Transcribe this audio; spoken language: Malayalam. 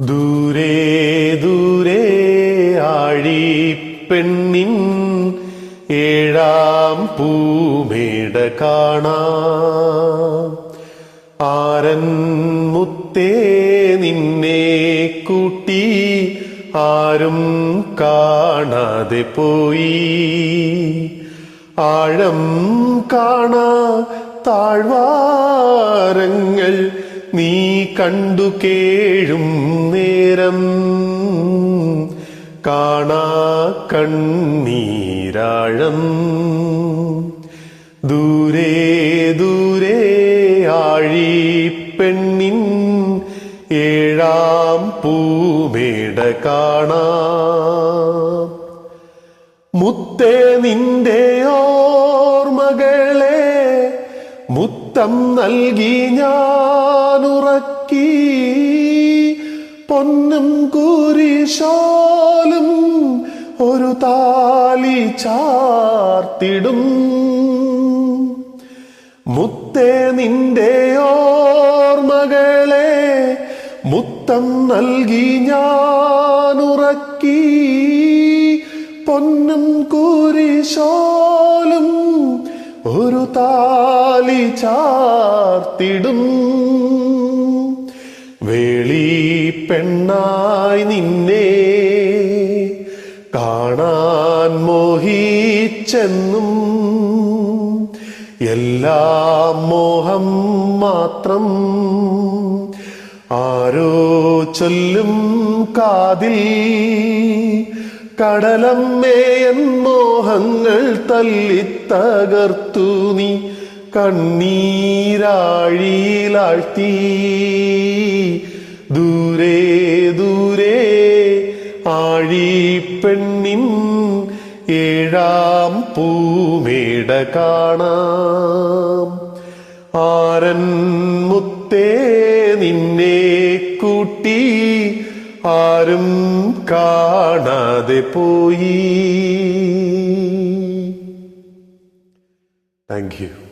ദൂരെ ദൂരെ ആഴിപ്പെണ്ണിൻ ഏഴാം പൂമേട കാണാം. ആരൻ മുത്തേ നിന്നെ കൂട്ടി ആരും കാണാതെ പോയി. ആഴം കാണാ താഴ്വാരങ്ങൾ നീ കണ്ടു കേഴും നേരം കാണാ കണ്ണീരാഴം. ദൂരെ ദൂരെ ആഴിപ്പെണ്ണിൻ ഏഴാം പൂമേട കാണാം. മുത്തേ നിന്റെ ഓർമ്മകളെ മുത്തം നൽകി ഞാനുറക്കി. പൊന്നും കുരിശാലും ഒരു താലി ചാർത്തിടും. മുത്തേ നിന്റെ ഓർമ്മകളെ മുത്തം നൽകി ഞാനുറക്കി. പൊന്നും കുരിശാലും ഒരു താലി ചാർത്തിടും. വേളി പെണ്ണായി നിന്നെ കാണാൻ മോഹിച്ചെന്നും എല്ലാം മോഹം മാത്രം. ആരോ ചൊല്ലും കാതിൽ കടലമ്മേയൻ മോഹങ്ങൾ തല്ലിത്തകർത്തു നീ കണ്ണീരാഴിയിലാഴ്ത്തി. ദൂരെ ദൂരെ ആഴിപ്പെണ്ണിൻ ഏഴാം പൂമേട കാണാം. ആരൻ മുത്തേ നിന്നെ കൂട്ടി ആരും കാണാതെ പോയി. Thank you.